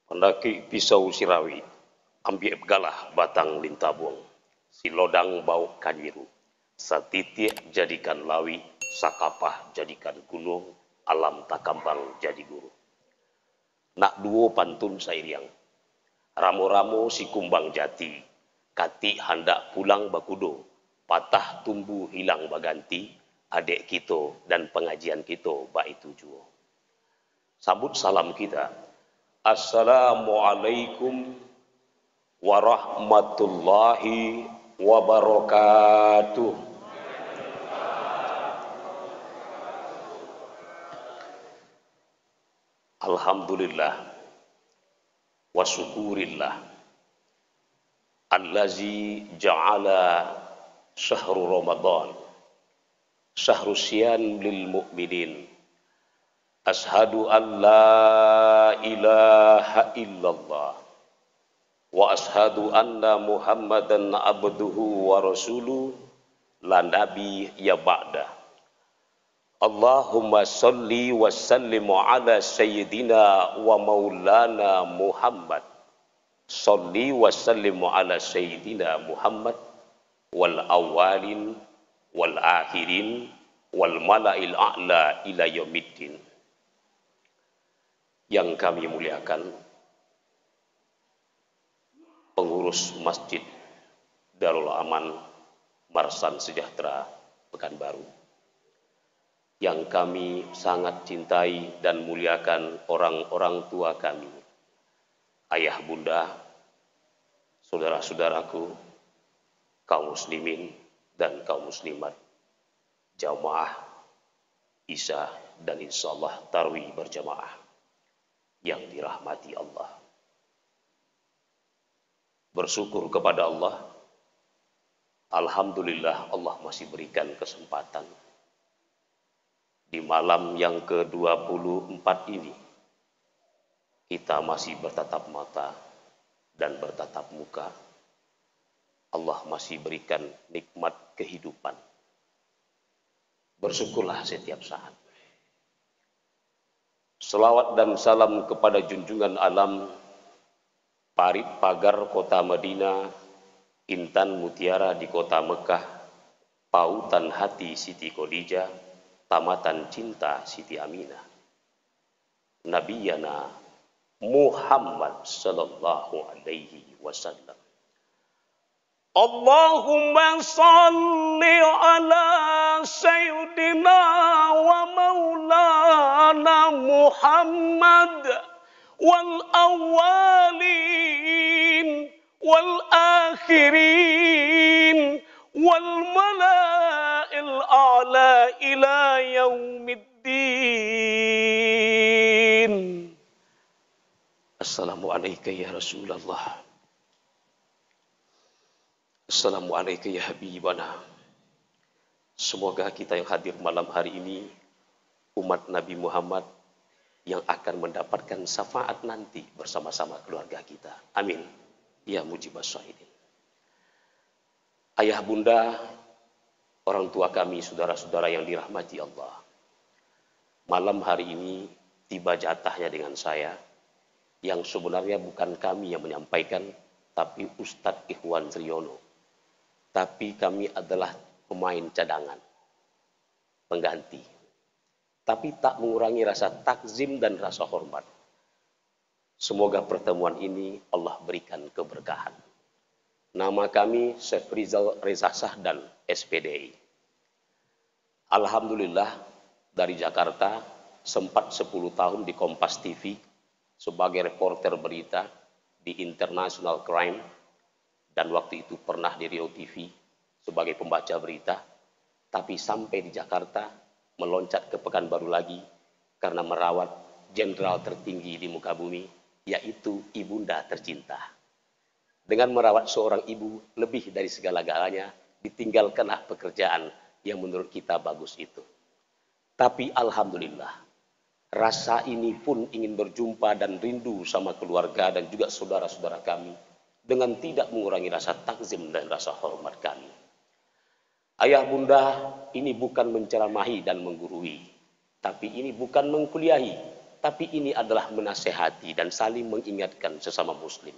Pendaki pisau sirawi, ambil galah batang lintabuang, si lodang bau kanyiru, satitik jadikan lawi, sakapah jadikan gunung, alam takambang jadi guru. Nak duo pantun sairiang, ramo-ramo si kumbang jati, kati hendak pulang bakudo, patah tumbuh hilang baganti, adik kita dan pengajian kita baitu juo. Sambut salam kita. Assalamualaikum warahmatullahi wabarakatuh. Alhamdulillah wa syukurillah allazi ja'ala syahru Ramadan syahru syian lil mu'minin. Ashhadu an la ilaha illallah wa ashhadu anna Muhammadan abduhu wa rasuluh la nabi ya ba'da. Allahumma salli wa sallim ala sayyidina wa maulana Muhammad. Salli wa sallim ala sayyidina Muhammad wal awalin wal akhirin wal mala'il a'la ila yaumiddin. Yang kami muliakan pengurus Masjid Darul Aman Marsan Sejahtera Pekanbaru, yang kami sangat cintai dan muliakan orang-orang tua kami, ayah bunda, saudara-saudaraku, kaum muslimin dan kaum muslimat, jamaah Isya dan insyaallah tarawih berjamaah yang dirahmati Allah. Bersyukur kepada Allah, alhamdulillah Allah masih berikan kesempatan di malam yang ke-24 ini kita masih bertatap mata dan bertatap muka. Allah masih berikan nikmat kehidupan. Bersyukurlah setiap saat. Selawat dan salam kepada junjungan alam, parit pagar kota Madinah, intan mutiara di kota Mekah, pautan hati Siti Khadijah, tamatan cinta Siti Aminah, Nabiyana Muhammad sallallahu alaihi wasallam. Allahumma salli ala sayyidina wa maulana Muhammad wal awwalin wal akhirin wal mala'il a'la ila yaumiddin. Assalamualaikum ya Rasulullah. Assalamualaikum ya Habibana. Semoga kita yang hadir malam hari ini, umat Nabi Muhammad yang akan mendapatkan syafaat nanti bersama-sama keluarga kita. Amin. Ya mujibas syahidin. Ayah bunda, orang tua kami, saudara-saudara yang dirahmati Allah. Malam hari ini tiba jatahnya dengan saya, yang sebenarnya bukan kami yang menyampaikan, tapi Ustadz Ikhwan Triyono. Tapi kami adalah pemain cadangan, pengganti. Tapi tak mengurangi rasa takzim dan rasa hormat. Semoga pertemuan ini Allah berikan keberkahan. Nama kami Syekh Rizal Reza Sahdan, SPDI. Alhamdulillah dari Jakarta sempat 10 tahun di Kompas TV sebagai reporter berita di International Crime. Dan waktu itu pernah di Rio TV sebagai pembaca berita, tapi sampai di Jakarta meloncat ke Pekanbaru lagi karena merawat jenderal tertinggi di muka bumi, yaitu ibunda tercinta. Dengan merawat seorang ibu lebih dari segala-galanya, ditinggalkanlah pekerjaan yang menurut kita bagus itu. Tapi alhamdulillah, rasa ini pun ingin berjumpa dan rindu sama keluarga dan juga saudara-saudara kami, dengan tidak mengurangi rasa takzim dan rasa hormat kami. Ayah bunda, ini bukan menceramahi dan menggurui, tapi ini bukan mengkuliahi, Tapi ini adalah menasehati dan saling mengingatkan sesama muslim.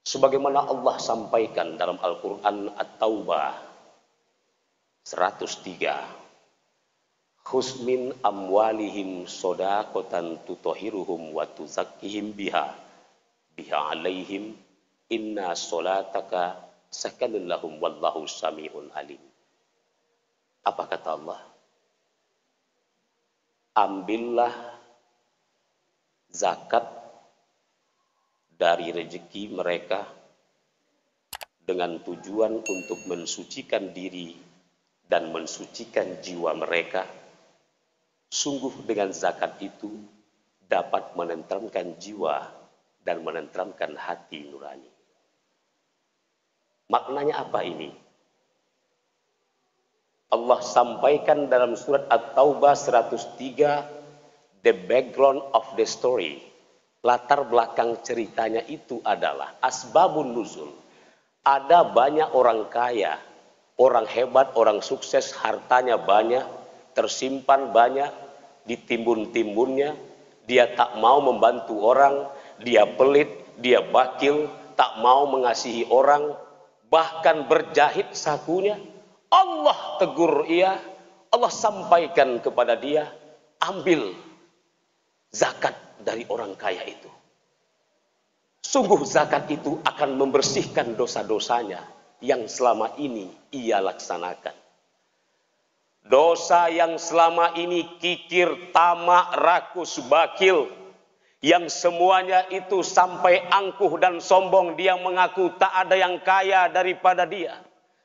Sebagaimana Allah sampaikan dalam Al-Quran At-Taubah 103. Khuz min amwalihim sodaqatan tutohiruhum wa tuzakkihim biha alaihim inna solataka sakanun lahum wallahu sami'un alim. Apa kata Allah? Ambillah zakat dari rezeki mereka dengan tujuan untuk mensucikan diri dan mensucikan jiwa mereka. Sungguh dengan zakat itu dapat menenteramkan jiwa dan menenteramkan hati nurani. Maknanya apa ini? Allah sampaikan dalam surat At-Taubah 103, the background of the story. Latar belakang ceritanya itu adalah asbabun nuzul. Ada banyak orang kaya, orang hebat, orang sukses, hartanya banyak, tersimpan banyak, ditimbun-timbunnya. Dia tak mau membantu orang, dia pelit, dia bakil, tak mau mengasihi orang, bahkan berjahit sakunya. Allah tegur ia, Allah sampaikan kepada dia, ambil zakat dari orang kaya itu. Sungguh zakat itu akan membersihkan dosa-dosanya yang selama ini ia laksanakan. Dosa yang selama ini kikir, tamak, rakus, bakil, yang semuanya itu sampai angkuh dan sombong, dia mengaku tak ada yang kaya daripada dia.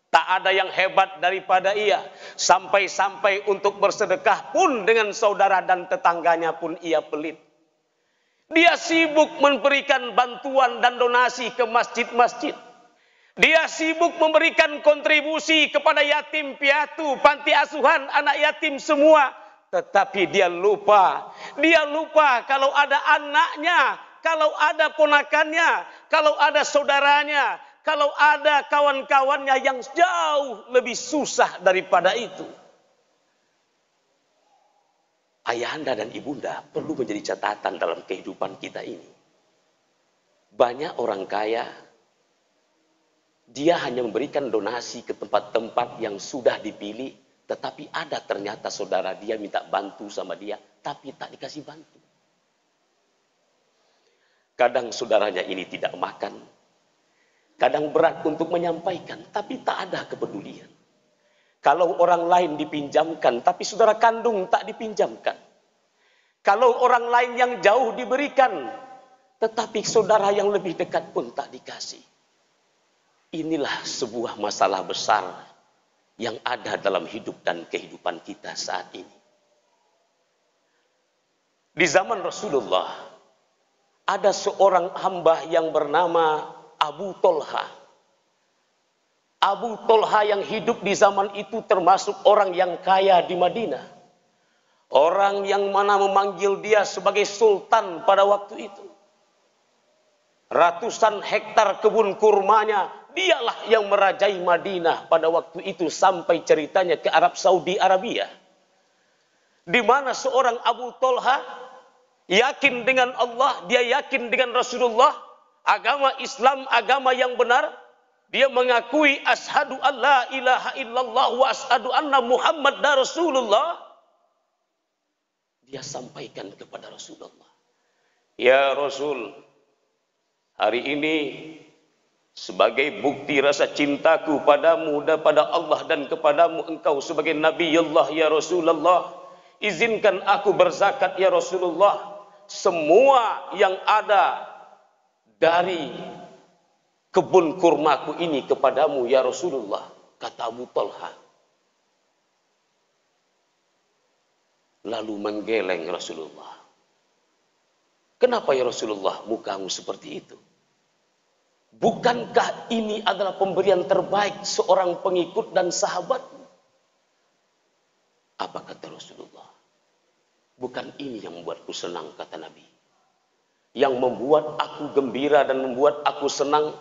Tak ada yang hebat daripada ia. Sampai-sampai untuk bersedekah pun dengan saudara dan tetangganya pun ia pelit. Dia sibuk memberikan bantuan dan donasi ke masjid-masjid. Dia sibuk memberikan kontribusi kepada yatim piatu, panti asuhan, anak yatim semua. Tetapi dia lupa kalau ada anaknya, kalau ada ponakannya, kalau ada saudaranya, kalau ada kawan-kawannya yang jauh lebih susah daripada itu. Ayahanda dan ibunda perlu menjadi catatan dalam kehidupan kita ini. Banyak orang kaya, dia hanya memberikan donasi ke tempat-tempat yang sudah dipilih, tetapi ada ternyata saudara dia minta bantu sama dia, tapi tak dikasih bantu. Kadang saudaranya ini tidak makan, kadang berat untuk menyampaikan, tapi tak ada kepedulian. Kalau orang lain dipinjamkan, tapi saudara kandung tak dipinjamkan. Kalau orang lain yang jauh diberikan, tetapi saudara yang lebih dekat pun tak dikasih. Inilah sebuah masalah besar yang ada dalam hidup dan kehidupan kita saat ini. Di zaman Rasulullah, ada seorang hamba yang bernama Abu Tolha. Abu Tolha yang hidup di zaman itu termasuk orang yang kaya di Madinah. Orang yang mana memanggil dia sebagai sultan pada waktu itu. Ratusan hektar kebun kurmanya, dialah yang merajai Madinah pada waktu itu sampai ceritanya ke Arab Saudi Arabia. Di mana seorang Abu Tolha yakin dengan Allah, dia yakin dengan Rasulullah, agama Islam, agama yang benar. Dia mengakui asyhadu alla ilaha illallah wa asyhadu anna Muhammad Rasulullah. Dia sampaikan kepada Rasulullah, ya Rasul, hari ini sebagai bukti rasa cintaku padamu dan pada Allah dan kepadamu engkau sebagai Nabi Allah ya Rasulullah, izinkan aku berzakat ya Rasulullah. Semua yang ada dari kebun kurmaku ini kepadamu ya Rasulullah, kata Abu Talha. Lalu menggeleng Rasulullah. Kenapa ya Rasulullah mukamu seperti itu? Bukankah ini adalah pemberian terbaik seorang pengikut dan sahabatmu? Apa kata Rasulullah? Bukan ini yang membuatku senang, kata Nabi. Yang membuat aku gembira dan membuat aku senang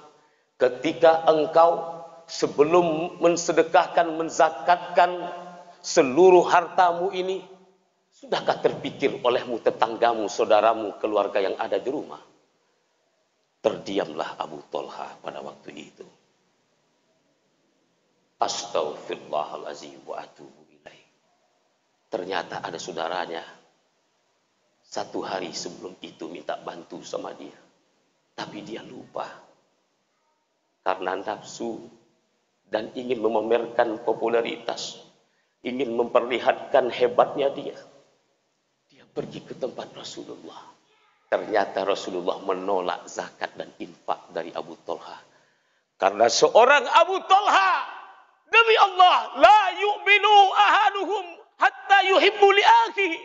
ketika engkau sebelum mensedekahkan, menzakatkan seluruh hartamu ini, Sudahkah terpikir olehmu, tetanggamu, saudaramu, keluarga yang ada di rumah? Terdiamlah Abu Thalha pada waktu itu. Astaghfirullahaladzim wa atubu ilaih. Ternyata ada saudaranya. Satu hari sebelum itu minta bantu sama dia. Tapi dia lupa. Karena nafsu dan ingin memamerkan popularitas. Ingin memperlihatkan hebatnya dia. Dia pergi ke tempat Rasulullah. Ternyata Rasulullah menolak zakat dan infak dari Abu Thalha. Karena seorang Abu Thalha, demi Allah, la yu'minu ahaduhum hatta yuhibbu li akhihi.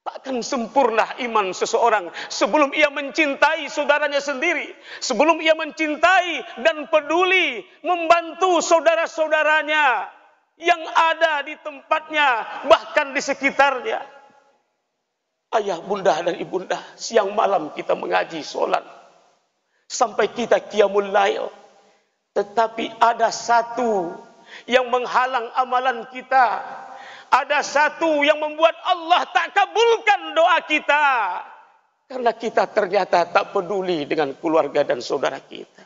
Takkan sempurna iman seseorang sebelum ia mencintai saudaranya sendiri. Sebelum ia mencintai dan peduli membantu saudara-saudaranya yang ada di tempatnya, bahkan di sekitarnya. Ayah, bunda, dan ibunda, siang malam kita mengaji, sholat. Sampai kita qiyamul lail. Tetapi ada satu yang menghalang amalan kita. Ada satu yang membuat Allah tak kabulkan doa kita. Karena kita ternyata tak peduli dengan keluarga dan saudara kita.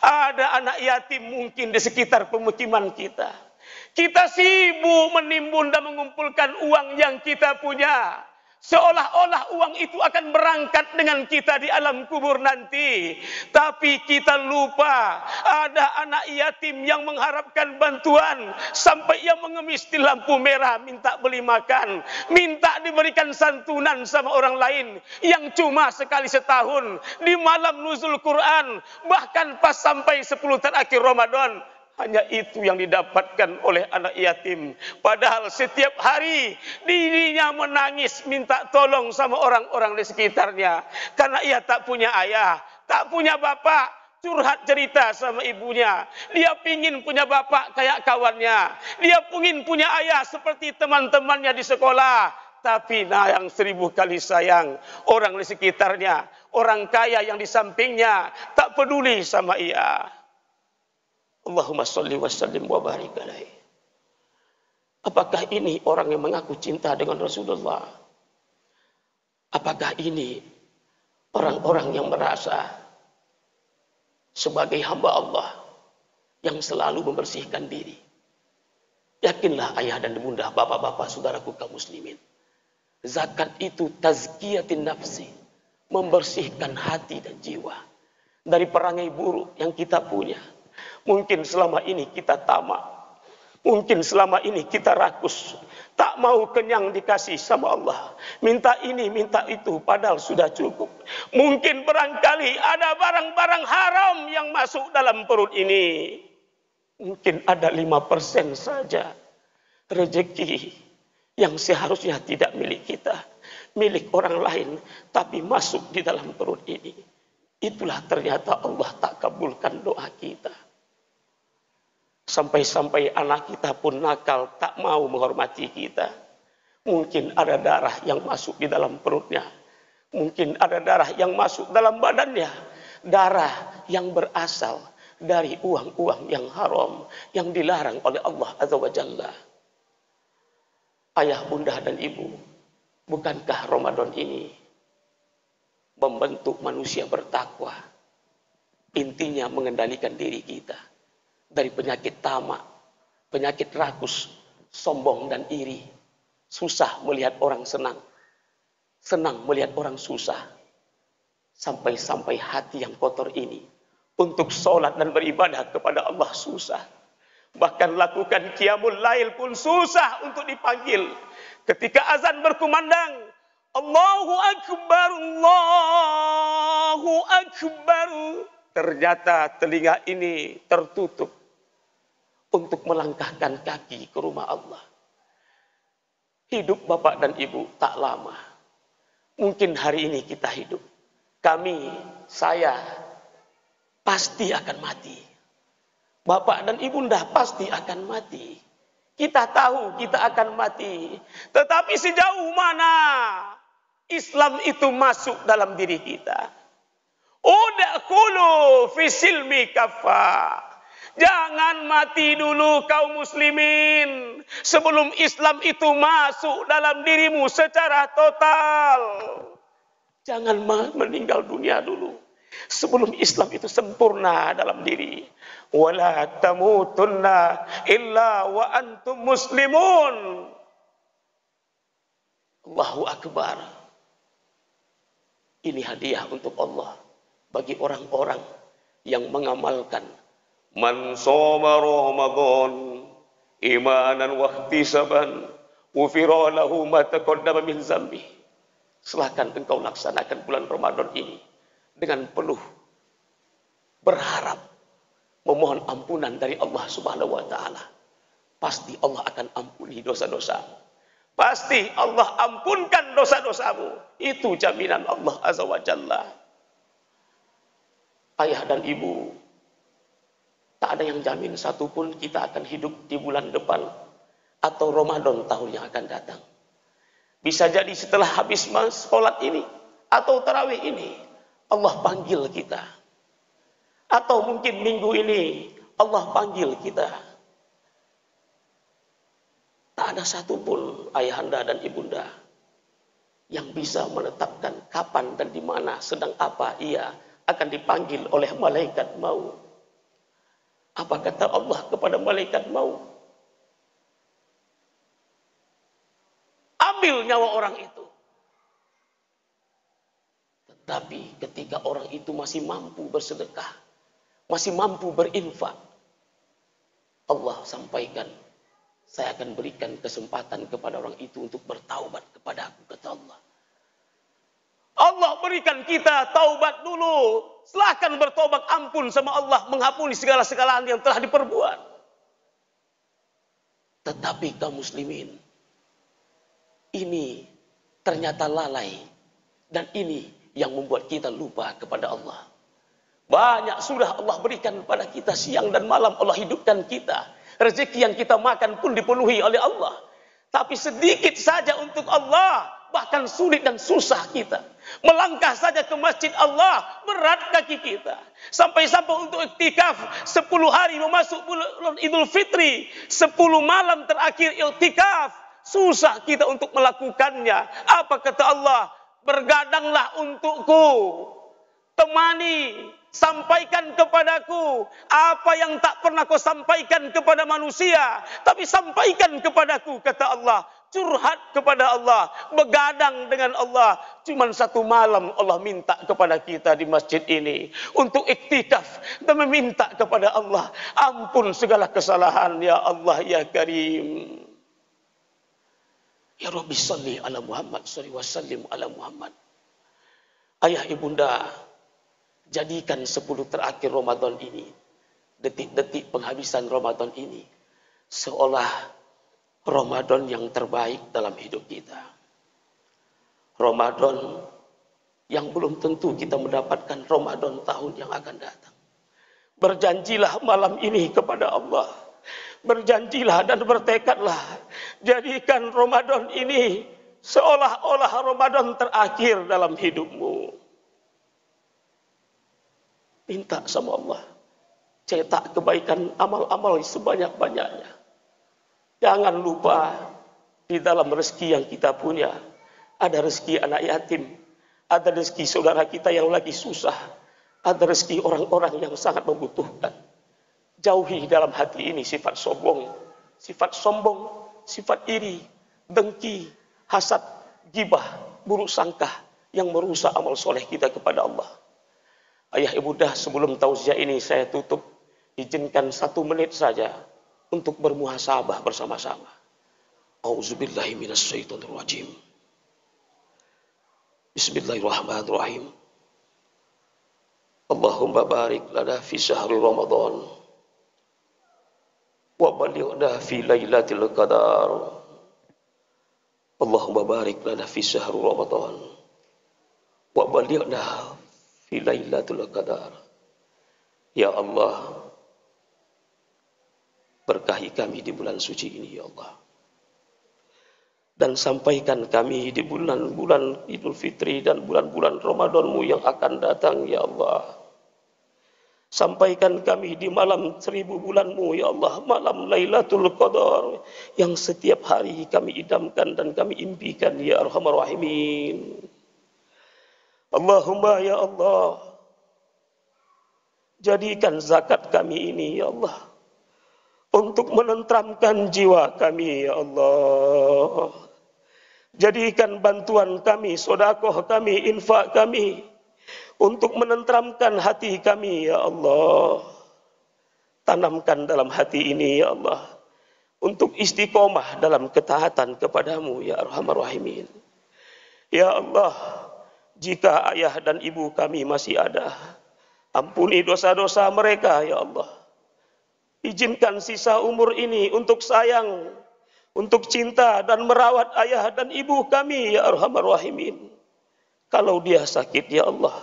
Ada anak yatim mungkin di sekitar pemukiman kita. Kita sibuk menimbun dan mengumpulkan uang yang kita punya. Seolah-olah uang itu akan berangkat dengan kita di alam kubur nanti. Tapi kita lupa ada anak yatim yang mengharapkan bantuan. Sampai ia mengemis di lampu merah minta beli makan. Minta diberikan santunan sama orang lain. Yang cuma sekali setahun di malam nuzul Quran. Bahkan pas sampai 10 terakhir Ramadan. Hanya itu yang didapatkan oleh anak yatim. Padahal setiap hari dirinya menangis minta tolong sama orang-orang di sekitarnya. Karena ia tak punya ayah, tak punya bapak. Curhat cerita sama ibunya. Dia pingin punya bapak kayak kawannya. Dia pingin punya ayah seperti teman-temannya di sekolah. Tapi yang 1000 kali sayang, orang di sekitarnya, orang kaya yang di sampingnya tak peduli sama ia. Allahumma sholli wa sallim wa barik alaihi. Apakah ini orang yang mengaku cinta dengan Rasulullah? Apakah ini orang-orang yang merasa sebagai hamba Allah yang selalu membersihkan diri? Yakinlah ayah dan bunda, bapak-bapak, saudaraku kaum muslimin. Zakat itu tazkiyatin nafsi, membersihkan hati dan jiwa dari perangai buruk yang kita punya. Mungkin selama ini kita tamak. Mungkin selama ini kita rakus. Tak mau kenyang dikasih sama Allah. Minta ini, minta itu, padahal sudah cukup. Mungkin barangkali ada barang-barang haram yang masuk dalam perut ini. Mungkin ada 5% saja rezeki yang seharusnya tidak milik kita. Milik orang lain, tapi masuk di dalam perut ini. Itulah ternyata Allah tak kabulkan doa kita. Sampai-sampai anak kita pun nakal, tak mau menghormati kita. Mungkin ada darah yang masuk di dalam perutnya. Mungkin ada darah yang masuk dalam badannya. Darah yang berasal dari uang-uang yang haram, yang dilarang oleh Allah Azza wa Jalla. Ayah, bunda, dan ibu, bukankah Ramadan ini membentuk manusia bertakwa? Intinya mengendalikan diri kita dari penyakit tamak, penyakit rakus, sombong dan iri. Susah melihat orang senang, senang melihat orang susah. Sampai-sampai hati yang kotor ini untuk sholat dan beribadah kepada Allah susah. Bahkan lakukan qiyamul lail pun susah untuk dipanggil. Ketika azan berkumandang, Allahu Akbar, Allahu Akbar. Ternyata telinga ini tertutup untuk melangkahkan kaki ke rumah Allah. Hidup bapak dan ibu tak lama. Mungkin hari ini kita hidup. Kami, saya, pasti akan mati. Bapak dan ibunda pasti akan mati. Kita tahu kita akan mati. Tetapi sejauh mana Islam itu masuk dalam diri kita? Udkhulu fi silmi kaffa. Jangan mati dulu kaum muslimin sebelum Islam itu masuk dalam dirimu secara total. Jangan meninggal dunia dulu sebelum Islam itu sempurna dalam diri. Wala tamutunna illa wa antum muslimun. Allahu Akbar. Ini hadiah untuk Allah bagi orang-orang yang mengamalkan man shoma Ramadan imanan wa ihtisaban ghufira lahu ma taqaddama min dzambi. Silakan engkau laksanakan bulan Ramadan ini dengan penuh berharap memohon ampunan dari Allah Subhanahu wa taala. Pasti Allah akan ampuni dosa-dosamu. Pasti Allah ampunkan dosa-dosamu. Itu jaminan Allah Azza wa Jalla. Ayah dan ibu, tak ada yang jamin satupun kita akan hidup di bulan depan atau Ramadan tahun yang akan datang. Bisa jadi setelah habis sholat ini atau tarawih ini, Allah panggil kita. Atau mungkin minggu ini Allah panggil kita. Tak ada satupun ayahanda dan ibunda yang bisa menetapkan kapan dan di mana, sedang apa ia akan dipanggil oleh malaikat maut. Apa kata Allah kepada malaikat maut? Ambil nyawa orang itu. Tetapi ketika orang itu masih mampu bersedekah, masih mampu berinfak, Allah sampaikan, saya akan berikan kesempatan kepada orang itu untuk bertaubat kepada aku, kata Allah. Allah berikan kita taubat dulu. Silahkan bertobat, ampun sama Allah, mengampuni segala kesalahan yang telah diperbuat. Tetapi kaum muslimin, ini ternyata lalai. Dan ini yang membuat kita lupa kepada Allah. Banyak sudah Allah berikan kepada kita, siang dan malam Allah hidupkan kita. Rezeki yang kita makan pun dipenuhi oleh Allah. Tapi sedikit saja untuk Allah, bahkan sulit dan susah kita. Melangkah saja ke masjid Allah, berat kaki kita. Sampai-sampai untuk iktikaf 10 hari memasuk bulan Idul Fitri, 10 malam terakhir iktikaf, susah kita untuk melakukannya. Apa kata Allah? Bergadanglah untukku, temani, sampaikan kepadaku apa yang tak pernah kau sampaikan kepada manusia, tapi sampaikan kepadaku, kata Allah. Curhat kepada Allah, begadang dengan Allah. Cuman 1 malam Allah minta kepada kita di masjid ini untuk iktikaf dan meminta kepada Allah ampun segala kesalahan, ya Allah ya Karim. Ya Rabbi salli ala Muhammad, salli wa sallim ala Muhammad. Ayah ibunda, jadikan 10 terakhir Ramadan ini, detik-detik penghabisan Ramadan ini, seolah Ramadan yang terbaik dalam hidup kita. Ramadan yang belum tentu kita mendapatkan Ramadan tahun yang akan datang. Berjanjilah malam ini kepada Allah. Berjanjilah dan bertekadlah. Jadikan Ramadan ini seolah-olah Ramadan terakhir dalam hidupmu. Minta sama Allah, cetak kebaikan amal-amal sebanyak-banyaknya. Jangan lupa, di dalam rezeki yang kita punya, ada rezeki anak yatim, ada rezeki saudara kita yang lagi susah, ada rezeki orang-orang yang sangat membutuhkan. Jauhi dalam hati ini sifat sombong, sifat iri, dengki, hasad, gibah, buruk sangka yang merusak amal soleh kita kepada Allah. Ayah ibunda, sebelum tausiah ini saya tutup, izinkan 1 menit saja untuk bermuhasabah bersama-sama. Auzubillahi minasyaitonir rajim. Bismillahirrahmanirrahim. Allahumma barik lana fi syahri Ramadan wa ballighna fi lailatul qadar. Allahumma barik lana fi syahri Ramadan wa ballighna fi lailatul qadar. Ya Allah, berkahi kami di bulan suci ini, ya Allah. Dan sampaikan kami di bulan-bulan Idul Fitri dan bulan-bulan Ramadan-Mu yang akan datang, ya Allah. Sampaikan kami di malam 1000 bulanmu, ya Allah, malam Lailatul Qadar, yang setiap hari kami idamkan dan kami impikan, ya Arhamar Rahimin. Allahumma ya Allah, jadikan zakat kami ini, ya Allah, untuk menenteramkan jiwa kami, ya Allah. Jadikan bantuan kami, sedekah kami, infak kami, untuk menenteramkan hati kami, ya Allah. Tanamkan dalam hati ini, ya Allah, untuk istiqomah dalam ketaatan kepadamu, ya Arhamar Rahimin. Ya Allah, jika ayah dan ibu kami masih ada, ampuni dosa-dosa mereka, ya Allah. Izinkan sisa umur ini untuk sayang, untuk cinta dan merawat ayah dan ibu kami, ya Arhamar Rahimin. Kalau dia sakit, ya Allah,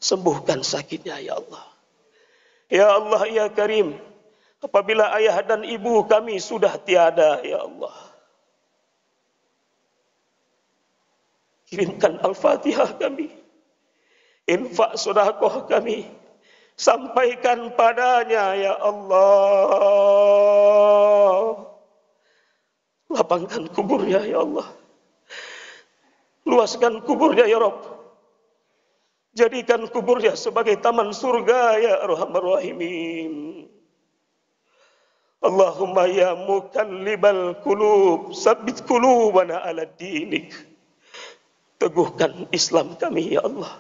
sembuhkan sakitnya, ya Allah. Ya Allah, ya Karim, apabila ayah dan ibu kami sudah tiada, ya Allah, kirimkan Al-Fatihah kami, infak sedekah kami, sampaikan padanya, ya Allah. Lapangkan kuburnya, ya Allah. Luaskan kuburnya, ya Rabb. Jadikan kuburnya sebagai taman surga, ya Arhamar Rahimin. Allahumma ya mukallibal qulub, tsabbit qulubana ala dinik. Teguhkan Islam kami, ya Allah.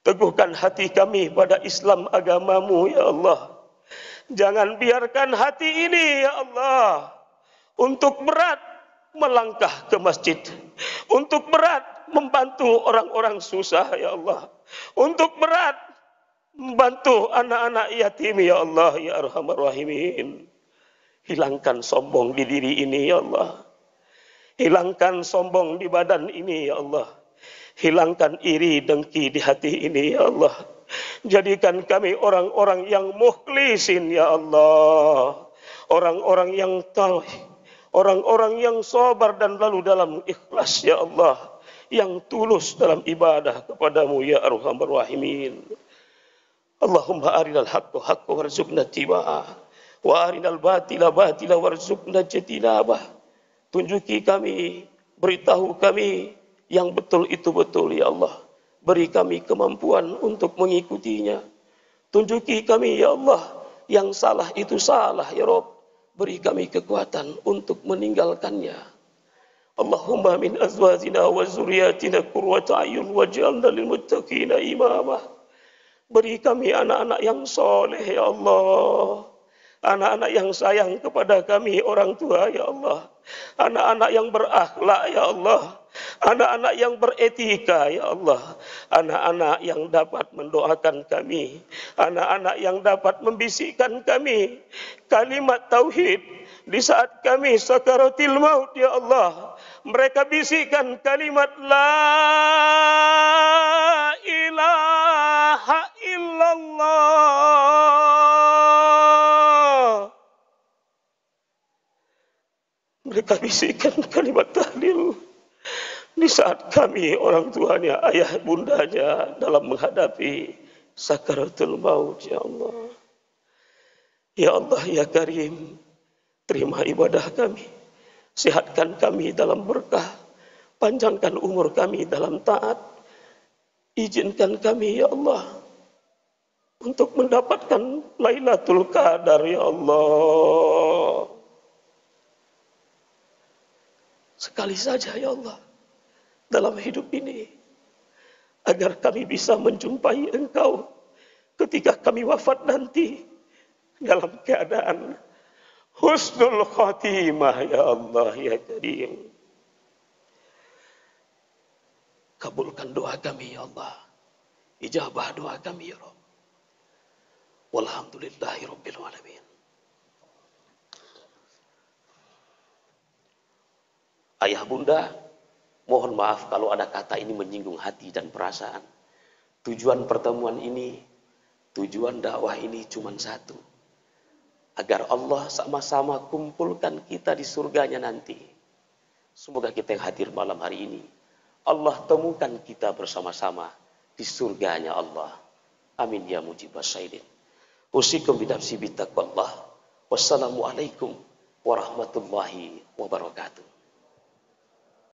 Teguhkan hati kami pada Islam agamamu, ya Allah. Jangan biarkan hati ini, ya Allah, untuk berat melangkah ke masjid, untuk berat membantu orang-orang susah, ya Allah, untuk berat membantu anak-anak yatim, ya Allah, ya Arhamar Rahimin. Hilangkan sombong di diri ini, ya Allah. Hilangkan sombong di badan ini, ya Allah. Hilangkan iri dengki di hati ini, ya Allah. Jadikan kami orang-orang yang mukhlisin, ya Allah. Orang-orang yang tahu, orang-orang yang sabar dan lalu dalam ikhlas, ya Allah. Yang tulus dalam ibadah kepadamu, ya Arhamar Rahimin. Allahumma arinal haqqa haqqa warzuqna tiba'ah, wa arinal batila batila warzuqna jatinabah. Tunjuki kami, beritahu kami yang betul itu betul, ya Allah. Beri kami kemampuan untuk mengikutinya. Tunjuki kami, ya Allah, yang salah itu salah, ya Rabb. Beri kami kekuatan untuk meninggalkannya. Allahumma min azwajina wa zuriyatina qurrata a'yun waj'alna lil muttaqina imama. Beri kami anak-anak yang soleh, ya Allah. Anak-anak yang sayang kepada kami orang tua, ya Allah. Anak-anak yang berakhlak, ya Allah. Anak-anak yang beretika, ya Allah. Anak-anak yang dapat mendoakan kami. Anak-anak yang dapat membisikkan kami kalimat tauhid di saat kami sakaratil maut, ya Allah. Mereka bisikkan kalimat la ilaha illallah. Mereka bisikkan kalimat tahlil di saat kami orang tuanya, ayah bundanya dalam menghadapi sakaratul maut, ya Allah. Ya Allah, ya Karim, terima ibadah kami. Sehatkan kami dalam berkah. Panjangkan umur kami dalam taat. Izinkan kami, ya Allah, untuk mendapatkan Lailatul Qadar, ya Allah. Sekali saja, ya Allah, dalam hidup ini, agar kami bisa menjumpai Engkau ketika kami wafat nanti dalam keadaan husnul khatimah, ya Allah, ya Karim. Kabulkan doa kami, ya Allah. Ijabah doa kami, ya Rabb. Walhamdulillahi rabbil alamin. Ayah bunda, mohon maaf kalau ada kata ini menyinggung hati dan perasaan. Tujuan pertemuan ini, tujuan dakwah ini cuma satu. Agar Allah sama-sama kumpulkan kita di surganya nanti. Semoga kita yang hadir malam hari ini, Allah temukan kita bersama-sama di surganya Allah. Amin ya mujibas syaidin. Usikum binafsi bittaqwallah. Wassalamualaikum warahmatullahi wabarakatuh.